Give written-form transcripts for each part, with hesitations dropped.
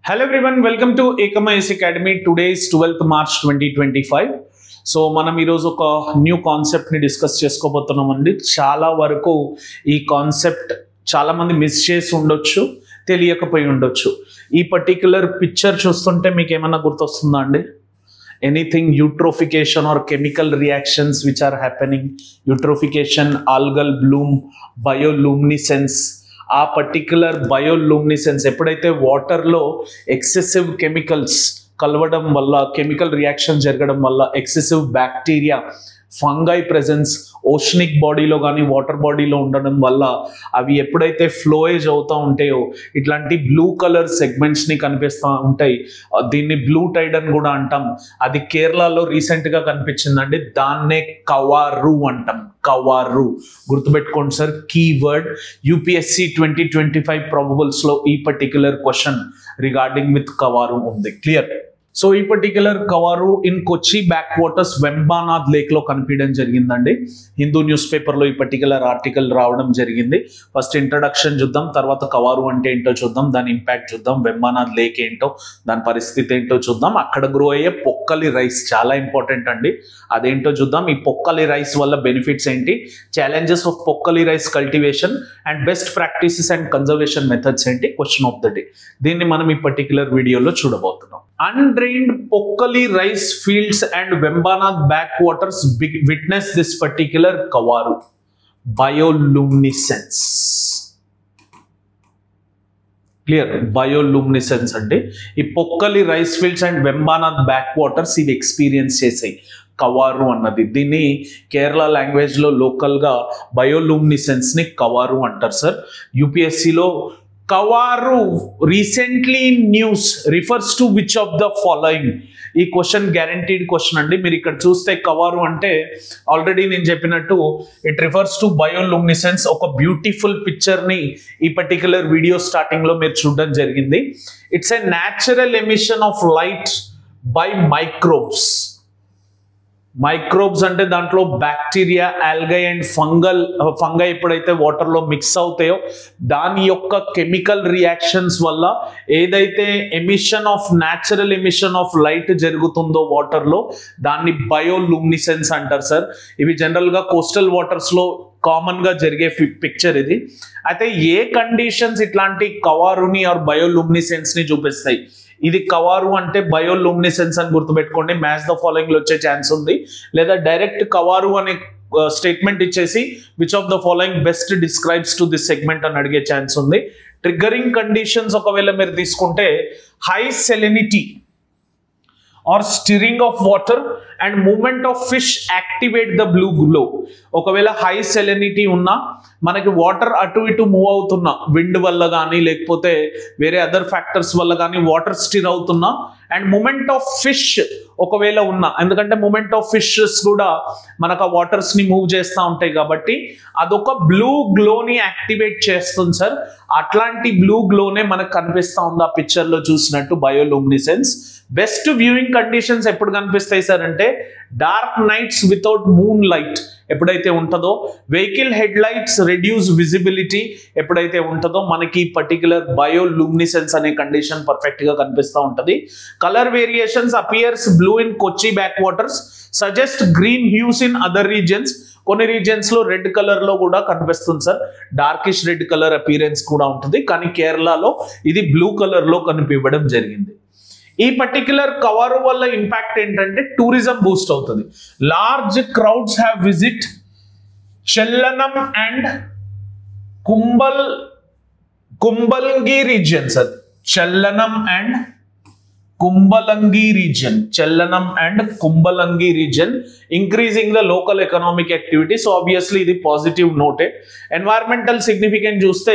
Hello everyone, welcome to Ekama Academy. Today is 12th March 2025. So మనం ఈరోజు ఒక new కాన్సెప్ట్ని డిస్కస్ చేసుకోబోతున్నామండి. చాలా వరకు ఈ కాన్సెప్ట్ చాలామంది మిస్ చేసి ఉండొచ్చు, తెలియకపోయి ఉండొచ్చు. ఈ పర్టిక్యులర్ పిక్చర్ చూస్తుంటే మీకు ఏమన్నా గుర్తొస్తుందా అండి? Anything eutrophication or chemical reactions which are happening, eutrophication, algal bloom, bioluminescence. ఆ పర్టిక్యులర్ బయోలూమినిసెన్స్ ఎప్పుడైతే వాటర్లో ఎక్సెసివ్ కెమికల్స్ కలవడం వల్ల, కెమికల్ రియాక్షన్ జరగడం వల్ల excessive bacteria, fungi presence oceanic బాడీలో కానీ వాటర్ బాడీలో ఉండడం వల్ల అవి ఎప్పుడైతే ఫ్లోయేజ్ అవుతూ ఉంటాయో ఇట్లాంటి బ్లూ కలర్ సెగ్మెంట్స్ని కనిపిస్తూ ఉంటాయి. దీన్ని బ్లూ టైడ్ అని కూడా అంటాం. అది కేరళలో రీసెంట్గా కనిపించిందండి. దాన్నే కవారు అంటాం. కవారు గుర్తుపెట్టుకోండి సార్, కీవర్డ్. యూపీఎస్సీ 2025 ప్రాబబుల్స్లో ఈ particular question regarding with Kavaru ఉంది. క్లియర్? సో ఈ particular Kavaru in Kochi backwaters Vembanad లేక్లో కనిపించడం జరిగిందండి. హిందూ న్యూస్ పేపర్లో ఈ పర్టిక్యులర్ ఆర్టికల్ రావడం జరిగింది. ఫస్ట్ ఇంట్రడక్షన్ చూద్దాం, తర్వాత కవారు అంటే ఏంటో చూద్దాం, దాని ఇంపాక్ట్ చూద్దాం, వెంబానాథ్ లేక్ ఏంటో, దాని పరిస్థితి ఏంటో చూద్దాం. అక్కడ గ్రో అయ్యే పొక్కలి రైస్ చాలా ఇంపార్టెంట్ అండి, అదేంటో చూద్దాం. ఈ పొక్కలి రైస్ వల్ల బెనిఫిట్స్ ఏంటి, challenges of Pokkali rice cultivation and best practices and conservation methods ఏంటి, క్వశ్చన్ ఆఫ్ ద డే. దీన్ని మనం ఈ పర్టిక్యులర్ వీడియోలో చూడబోతున్నాం. Undrained Pokkali rice fields and Vembanath backwaters witness this particular Kavaru bioluminescence. Clear? Bioluminescence అంటే ఈ Pokkali rice fields and Vembanad backwaters ఇవి experience చేసాయి కవారు అన్నది. దీన్ని కేరళ లాంగ్వేజ్లో లోకల్గా బయోలూమినిసెన్స్ని కవారు అంటారు సార్. యూపీఎస్సీలో Kavaru recently news refers to which of the following. ఈ క్వశ్చన్ గ్యారంటీడ్ క్వశ్చన్ అండి. మీరు ఇక్కడ చూస్తే కవారు అంటే ఆల్రెడీ నేను చెప్పినట్టు ఇట్ రిఫర్స్ టు బయోలూమినిసెన్స్. ఒక బ్యూటిఫుల్ పిక్చర్ని ఈ పర్టిక్యులర్ వీడియో స్టార్టింగ్లో మీరు చూడడం జరిగింది. It's a natural emission of light by microbes. Microbes అంటే దాంట్లో బ్యాక్టీరియా, ఆల్గై అండ్ ఫంగై ఎప్పుడైతే వాటర్లో మిక్స్ అవుతాయో దాని యొక్క కెమికల్ రియాక్షన్స్ వల్ల ఏదైతే న్యాచురల్ ఎమిషన్ ఆఫ్ లైట్ జరుగుతుందో వాటర్లో దాన్ని బయోలూమినిసెన్స్ అంటారు సార్. ఇవి జనరల్గా కోస్టల్ వాటర్స్లో కామన్గా జరిగే పిక్చర్ ఇది. అయితే ఏ కండిషన్స్ ఇట్లాంటి కవారుని ఆర్ బయోలూమినిసెన్స్ని చూపిస్తాయి? ఇది కవారు అంటే బయోలూమినిసెన్స్ అని గుర్తుపెట్టుకోండి. మ్యాచ్ ద ఫాలోయింగ్ లో వచ్చే ఛాన్స్ ఉంది, లేదా డైరెక్ట్ కవారు అనే స్టేట్మెంట్ ఇచ్చేసి which of the following best describes to this segment అని అడిగే ఛాన్స్ ఉంది. ట్రిగ్గరింగ్ కండిషన్స్ ఒకవేళ మీరు తీసుకుంటే high salinity or stirring of water and movement of fish activate the blue glow. ఒకవేళ హై సెలినిటీ ఉన్నా మనకి వాటర్ అటు ఇటు మూవ్ అవుతున్నా, విండ్ వల్ల కానీ లేకపోతే వేరే అదర్ ఫ్యాక్టర్స్ వల్ల కానీ వాటర్ స్టిర్ అవుతున్నా, అండ్ మూమెంట్ ఆఫ్ ఫిష్ ఒకవేళ ఉన్నా, ఎందుకంటే మూమెంట్ ఆఫ్ ఫిషెస్ కూడా మనకు ఆ వాటర్స్ని మూవ్ చేస్తూ ఉంటాయి కాబట్టి అదొక బ్లూ గ్లోని యాక్టివేట్ చేస్తుంది సార్. అట్లాంటి బ్లూ గ్లోనే మనకు కనిపిస్తూ ఉంది ఆ పిక్చర్లో చూసినట్టు బయోలూమినిసెన్స్. బెస్ట్ వ్యూయింగ్ కండిషన్స్ ఎప్పుడు కనిపిస్తాయి సార్ అంటే dark knights without moon light ఎప్పుడైతే ఉంటుందో, vehicle head lights reduce visibility ఎప్పుడైతే ఉంటుందో మనకి పర్టికులర్ బయోలూమినిసెన్స్ అనే కండిషన్ పర్ఫెక్ట్గా కనిపిస్తూ ఉంటుంది. Colour variations appears blue in Kochi back waters, suggest green hues in other regions. కొన్ని రీజియన్స్ లో రెడ్ కలర్ లో కూడా కనిపిస్తుంది sir, darkish red colour appearance కూడా ఉంటుంది. కానీ కేరళలో ఇది బ్లూ కలర్ లో కనిపించడం జరిగింది. ఈ పర్టిక్యులర్ కవారు వల్ల ఇంపాక్ట్ ఏంటంటే టూరిజం బూస్ట్ అవుతుంది. Large crowds have visit Chellanam and Kumbalangi region sir. Chellanam and Kumbalangi region, increasing the local economic activity. So obviously ఇది పాజిటివ్ నోటే. ఎన్వైరన్మెంటల్ సిగ్నిఫికెంట్ చూస్తే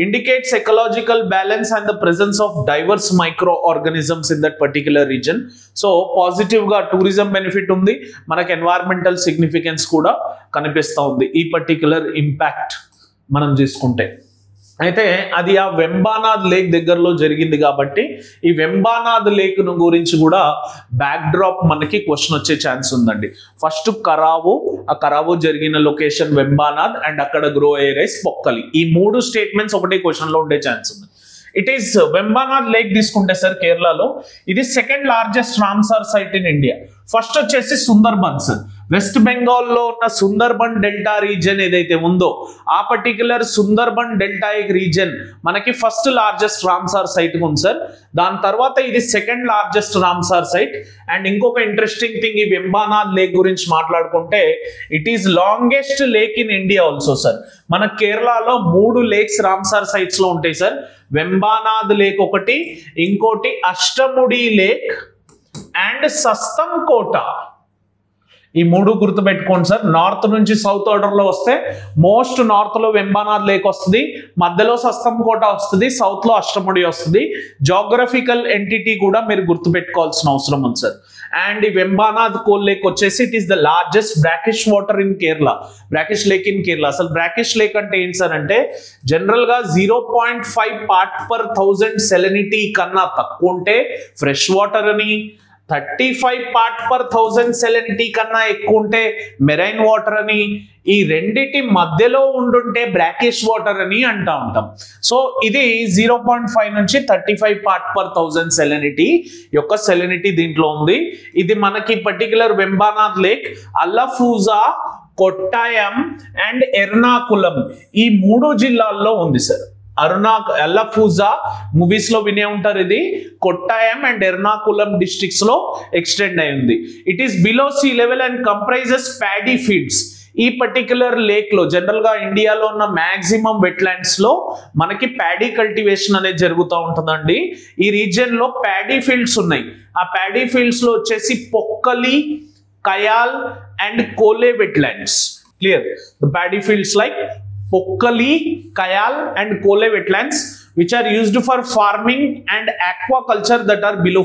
indicates ecological balance and the presence of diverse microorganisms in that particular region. So పాజిటివ్గా tourism benefit ఉంది, మనకి environmental significance కూడా కనిపిస్తూ ఉంది ఈ పర్టిక్యులర్ ఇంపాక్ట్ మనం తీసుకుంటే. అయితే అది ఆ వెంబానాథ్ లేక్ దగ్గరలో జరిగింది కాబట్టి ఈ వెంబానాథ్ లేక్ గురించి కూడా బ్యాక్ డ్రాప్ మనకి క్వశ్చన్ వచ్చే ఛాన్స్ ఉందండి. ఫస్ట్ కరావో, ఆ కరావో జరిగిన లొకేషన్ వెంబానాథ్ అండ్ అక్కడ గ్రో అయ్యే రైస్ పొక్కలి. ఈ మూడు స్టేట్మెంట్స్ ఒకటే క్వశ్చన్ లో ఉండే ఛాన్స్ ఉంది. ఇట్ ఈస్ వెంబానాథ్ లేక్ తీసుకుంటే సార్ కేరళలో ఇది second largest Ramsar site in India. First వచ్చేసి సుందర్బన్స్, వెస్ట్ బెంగాల్లో ఉన్న సుందర్బన్ డెల్టా రీజన్ ఏదైతే ఉందో ఆ పర్టికులర్ సుందర్బన్ డెల్టాయిక్ రీజన్ మనకి ఫస్ట్ లార్జెస్ట్ రామ్సార్ సైట్ ఉంది సార్. దాని తర్వాత ఇది second largest Ramsar site. And ఇంకొక ఇంట్రెస్టింగ్ థింగ్ ఈ వెంబానాథ్ లేక్ గురించి మాట్లాడుకుంటే it is longest lake in India also sir. మన కేరళలో 3 లేక్స్ రామ్సార్ సైట్స్ లో ఉంటాయి సార్. వెంబానాథ్ లేక్ ఒకటి, ఇంకోటి అష్టముడి లేక్ అండ్ సస్తం కోట. ఈ 3 గుర్తుపెట్టుకోండి సార్. నార్త్ నుంచి సౌత్ ఆర్డర్ లో వస్తే మోస్ట్ నార్త్ లో వెంబానాథ్ లేక్ వస్తుంది, మధ్యలో సస్తం కోట వస్తుంది, సౌత్ లో అష్టముడి వస్తుంది. జాగ్రఫికల్ ఎంటిటీ కూడా మీరు గుర్తుపెట్టుకోవాల్సిన అవసరం ఉంది సార్. అండ్ ఈ వెంబానాథ్ కోల్ లేక్ వచ్చేసి it is the largest brackish water in Kerala, brackish lake in Kerala. అసలు బ్రాకిష్ లేక్ అంటే ఏంటి సార్ అంటే జనరల్ గా 0.5 part/1000 సెలనిటీ కన్నా తక్కువ ఉంటే ఫ్రెష్ వాటర్ అని, 35 part/1000 సెలనిటీ కన్నా ఎక్కువ ఉంటే మెరైన్ వాటర్ అని, ఈ రెండిటి మధ్యలో ఉండుంటే బ్రాకిష్ వాటర్ అని అంటా ఉంటాం. సో ఇది 0.5 నుంచి 35 part/1000 సెలనిటీ యొక్క సెలనిటీ దీంట్లో ఉంది. ఇది మనకి particular Vembanad lake Alappuzha, Kottayam and Ernakulam ఈ 3 జిల్లాల్లో ఉంది సార్. అల్లఫూజా మూవీస్ లో వినే ఉంటారు, ఇది కొట్టాయం అండ్ ఎర్నాకులం డిస్ట్రిక్ట్స్ లో ఎక్స్టెండ్ అయింది. It is below sea level and comprises paddy fields. ఈ పర్టికులర్ లేక్ లో జనరల్ గా ఇండియాలో ఉన్న మాక్సిమం వెట్లాండ్స్ లో మనకి ప్యాడీ కల్టివేషన్ అనేది జరుగుతూ ఉంటుందండి. ఈ రీజియన్ లో ప్యాడీ ఫీల్డ్స్ ఉన్నాయి. ఆ ప్యాడీ ఫీల్డ్స్ లో వచ్చేసి Pokkali, Kayal and Kole wetlands. Clear? The paddy fields like Pokkali, Kayal and Kole wetlands which are used for farming and aquaculture that are below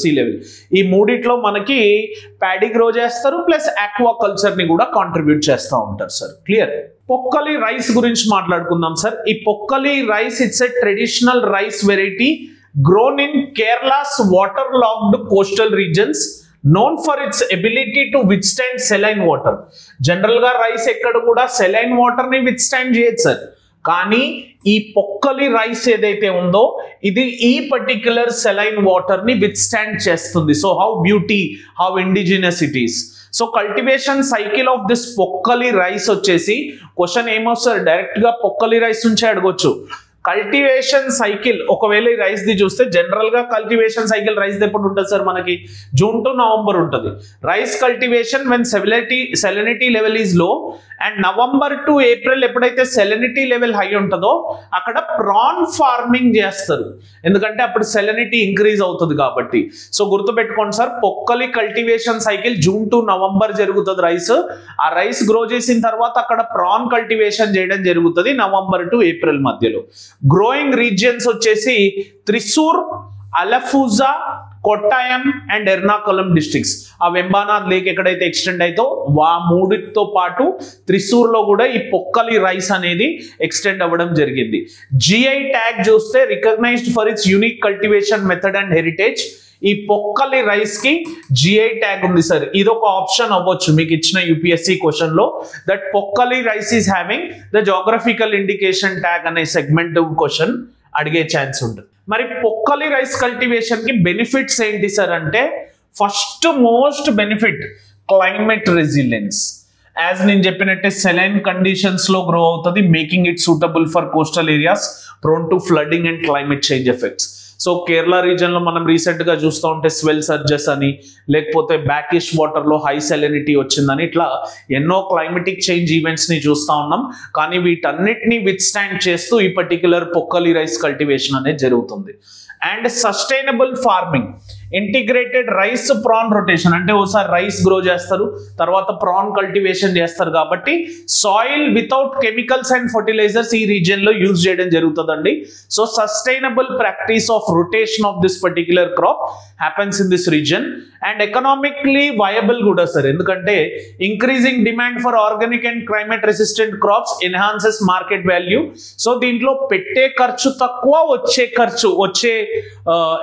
sea level. ఈ మూడిట్లో మనకి ప్యాడీ గ్రో చేస్తారు plus aquaculture ని కూడా కాంట్రిబ్యూట్ చేస్తూ ఉంటారు సార్. క్లియర్? పొక్కలి రైస్ గురించి మాట్లాడుకుందాం సార్. ఈ Pokkali rice it's a traditional rice variety grown in Kerala's waterlogged coastal regions known for its ability to withstand saline water. General గా రైస్ ఎక్కడ కూడా సెలైన్ వాటర్ ని విత్స్టాండ్ చేయదు సార్. కానీ ఈ పొక్కలి రైస్ ఏదైతే ఉందో ఇది ఈ పర్టిక్యులర్ సెలైన్ వాటర్ ని విత్స్టాండ్ చేస్తుంది. So how beauty, how indigenous it is. So cultivation cycle of this Pokkali rice వచ్చేసి క్వశ్చన్ ఏమొస్తారు డైరెక్ట్ గా పొక్కలి రైస్ నుంచి అడగొచ్చు. కల్టివేషన్ సైకిల్ ఒకవేళ ఈ రైస్ ది చూస్తే జనరల్ గా కల్టివేషన్ సైకిల్ రైస్ ఎప్పుడు ఉంటుంది సార్ మనకి జూన్ టు నవంబర్ ఉంటుంది. Rice cultivation when salinity level is low and November to April ఎప్పుడైతే సెలనిటీ లెవెల్ హై ఉంటుందో అక్కడ ప్రాన్ ఫార్మింగ్ చేస్తారు, ఎందుకంటే అప్పుడు సెలనిటీ ఇంక్రీజ్ అవుతుంది కాబట్టి. సో గుర్తుపెట్టుకోండి sir, Pokkali cultivation cycle June to November జరుగుతుంది రైస్. ఆ రైస్ గ్రో చేసిన తర్వాత అక్కడ ప్రాన్ కల్టివేషన్ చేయడం జరుగుతుంది నవంబర్ టు ఏప్రిల్ మధ్యలో. గ్రోయింగ్ రీజియన్స్ వచ్చేసి త్రిశూర్, అలఫూజా, కొట్టాయం అండ్ ఎర్నాకులం డిస్ట్రిక్ట్స్. ఆ వెంబానాథ్ లేక్ ఎక్కడైతే ఎక్స్టెండ్ అయితే ఆ మూడితో పాటు త్రిశూర్ లో కూడా ఈ పొక్కలి రైస్ అనేది ఎక్స్టెండ్ అవ్వడం జరిగింది. జిఐ ట్యాగ్ చూస్తే recognised for its unique cultivation method and heritage. ఈ పొక్కలి రైస్ కి జిఐ ట్యాగ్ ఉంది సార్. ఇది ఒక ఆప్షన్ అవ్వచ్చు మీకు ఇచ్చిన యూపీఎస్సీ క్వశ్చన్ లో, that Pokkali rice is having the geographical indication tag అనే సెగ్మెంట్ క్వశ్చన్ అడిగే ఛాన్స్ ఉంటుంది. మరి పొక్కలి రైస్ కల్టివేషన్ కి బెనిఫిట్స్ ఏంటి సార్ అంటే first most benefit climate resilience. As నేను చెప్పినట్టే సెలైన్ కండిషన్స్ లో గ్రో అవుతుంది, making it suitable for coastal areas prone to flooding and climate change effects. So Kerala reason లో మనం రీసెంట్ గా చూస్తూ ఉంటే స్వెల్ సర్జెస్ అని, లేకపోతే బ్యాకిష్ వాటర్ లో హై సెలనిటీ వచ్చిందని, ఇట్లా ఎన్నో క్లైమేటిక్ చేంజ్ ఈవెంట్స్ ని చూస్తూ ఉన్నాం. కానీ వీటన్నిటిని విత్స్టాండ్ చేస్తూ ఈ పర్టికులర్ పొక్కలి రైస్ కల్టివేషన్ అనేది జరుగుతుంది. And sustainable farming, integrated rice prawn rotation, అంటే ఒకసారి రైస్ గ్రో చేస్తారు తర్వాత ప్రాన్ కల్టివేషన్ చేస్తారు కాబట్టి soil without chemicals and fertilisers ఈ రీజియన్ లో యూజ్ చేయడం జరుగుతుందండి. So sustainable practice of rotation of this particular crop happens in this region. And economically viable కూడా సార్, ఎందుకంటే increasing demand for organic and climate resistant crops enhances market value. So దీంట్లో పెట్టే ఖర్చు తక్కువ, వచ్చే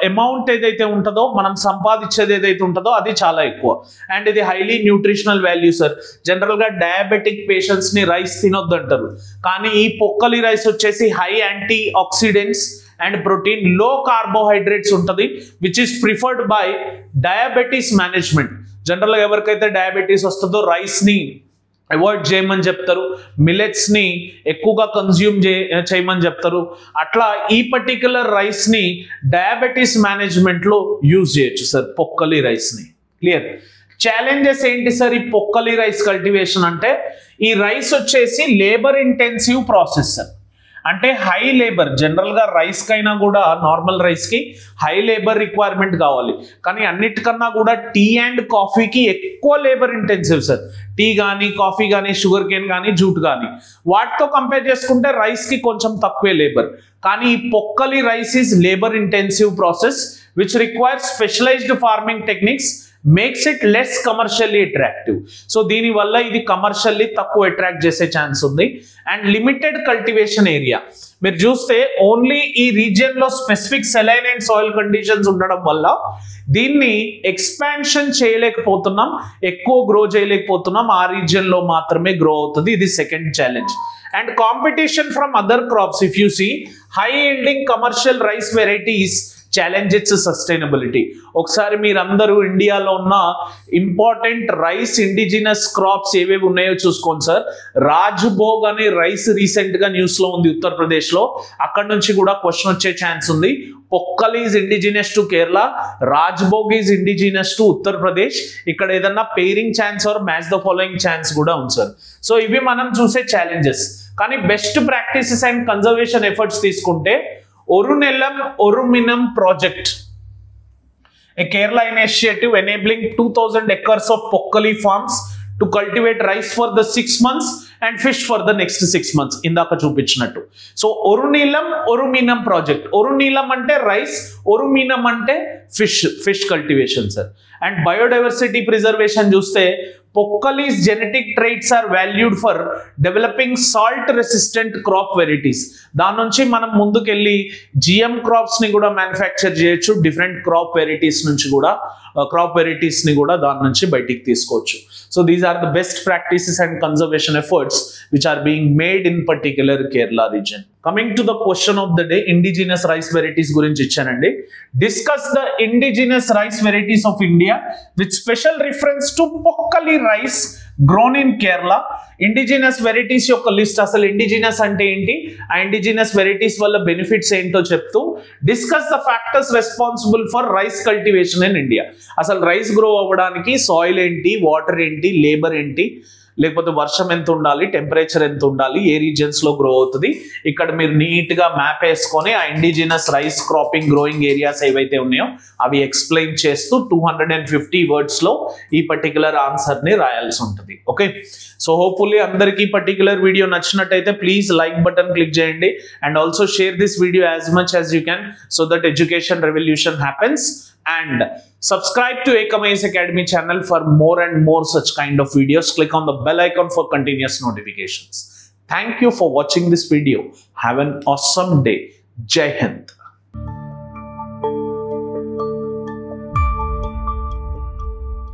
అమౌంట్ ఏదైతే ఉంటుందో మనం సంపాదించేది ఏదైతే ఉంటుందో అది చాలా ఎక్కువ. అండ్ ఇది highly nutritional value sir. General గా డయాబెటిక్ పేషెంట్స్ ని రైస్ తినొద్దు అంటారు, కానీ ఈ పొక్కలి రైస్ వచ్చేసి high antioxidants and protein, low carbohydrates ఉంటుంది, which is preferred by diabetes management. జనరల్గా ఎవరికైతే డయాబెటీస్ వస్తుందో రైస్ని అవాయిడ్ చేయమని చెప్తారు, మిల్లెట్స్ని ఎక్కువగా కన్జ్యూమ్ చేయమని చెప్తారు. అట్లా ఈ పర్టిక్యులర్ రైస్ని డయాబెటీస్ మేనేజ్మెంట్లో యూజ్ చేయొచ్చు సార్, పొక్కలి రైస్ని. క్లియర్? ఛాలెంజెస్ ఏంటి సార్ ఈ పొక్కలి రైస్ కల్టివేషన్ అంటే? ఈ రైస్ వచ్చేసి లేబర్ ఇంటెన్సివ్ ప్రాసెస్ సార్. అంటే హై లేబర్, జనరల్గా రైస్కైనా కూడా నార్మల్ రైస్కి హై లేబర్ రిక్వైర్మెంట్ కావాలి, కానీ అన్నిటికన్నా కూడా టీ అండ్ కాఫీకి ఎక్కువ లేబర్ ఇంటెన్సివ్ సార్. టీ కానీ, కాఫీ కానీ, షుగర్ కేన్ కానీ, జూట్ కానీ, వాటితో కంపేర్ చేసుకుంటే రైస్కి కొంచెం తక్కువే లేబర్. కానీ ఈ Pokkali rice is labour intensive process which requires specialised farming techniques, makes it less commercially attractive. So దీనివల్ల ఇది కమర్షియల్లీ తక్కువ అట్రాక్ట్ చేసే ఛాన్స్ ఉంది. అండ్ లిమిటెడ్ కల్టివేషన్ ఏరియా, మీరు చూస్తే ఓన్లీ ఈ రీజియన్ లో specific saline and soil conditions ఉండడం వల్ల దీన్ని ఎక్స్పాన్షన్ చేయలేకపోతున్నాం, ఎక్కువ గ్రో చేయలేకపోతున్నాం. ఆ రీజియన్ లో మాత్రమే గ్రో అవుతుంది. ఇది second challenge. And competition from other crops, if you see high yielding commercial rice varieties challenge it's sustainability. ఒకసారి మీరందరూ ఇండియాలో ఉన్న ఇంపార్టెంట్ రైస్ ఇండిజినస్ క్రాప్స్ ఏవేవి ఉన్నాయో చూసుకోండి సార్. రాజ్భోగ్ అనే రైస్ రీసెంట్ గా న్యూస్ లో ఉంది ఉత్తరప్రదేశ్ లో, అక్కడ నుంచి కూడా క్వశ్చన్ వచ్చే ఛాన్స్ ఉంది. Pokkali is indigenous to Kerala, Rajbhog is indigenous to Uttar Pradesh. ఇక్కడ ఏదన్నా pairing chance or match the following chance కూడా ఉంది సార్. సో ఇవి మనం చూసే ఛాలెంజెస్. కానీ best practices and conservation efforts తీసుకుంటే Orunellam Oruminum project, a Kerala initiative enabling 2000 acres of pokkali farms to cultivate rice for the 6 months and fish for the next 6 months. Indaka chupichinattu. So Orunellam Oruminum project. Orunellam ante rice, Oruminum ante fish cultivation sir. And biodiversity preservation చూస్తే Pokkali's genetic traits are valued for developing salt resistant crop varieties. దాని నుంచి మనం ముందుకెళ్ళి GM crops ని కూడా manufacture చేయొచ్చు, different crop varieties నుంచి కూడా ని కూడా దాని నుంచి బయటికి తీసుకోవచ్చు. So these are the best practices and conservation efforts which are being made in particular Kerala region. Coming to the question of the day, indigenous rice varieties గురించి ఇచ్చానండి. Discuss the indigenous rice varieties of India with special reference to Pokkali rice grown in Kerala. Indigenous varieties యొక్క list, అసలు indigenous అంటే ఏంటి, ఆ indigenous varieties వల్ల benefits ఏంటో చెప్తూ discuss the factors responsible for rice cultivation in India. అసలు రైస్ గ్రో అవ్వడానికి సాయిల్ ఏంటి, వాటర్ ఏంటి, లేబర్ ఏంటి, లేకపోతే వర్షం ఎంత ఉండాలి, టెంపరేచర్ ఎంత ఉండాలి, ఏ రీజన్స్ లో గ్రో అవుతుంది. ఇక్కడ మీరు నీట్ గా మ్యాప్ వేసుకొని ఆ indigenous rice cropping growing areas ఏవైతే ఉన్నాయో అవి ఎక్స్ప్లెయిన్ చేస్తూ 250 వర్డ్స్ లో ఈ పర్టికులర్ ఆన్సర్ ని రాయాల్సి ఉంటుంది. ఓకే, సో హోప్ఫుల్లీ అందరికీ పర్టికులర్ వీడియో నచ్చినట్టయితే ప్లీజ్ లైక్ బటన్ క్లిక్ చేయండి and also share this video as much as you can so that education revolution happens. And subscribe to Ekam IAS Academy channel for more and more such kind of videos. Click on the bell icon for continuous notifications. Thank you for watching this video. Have an awesome day. Jai Hind.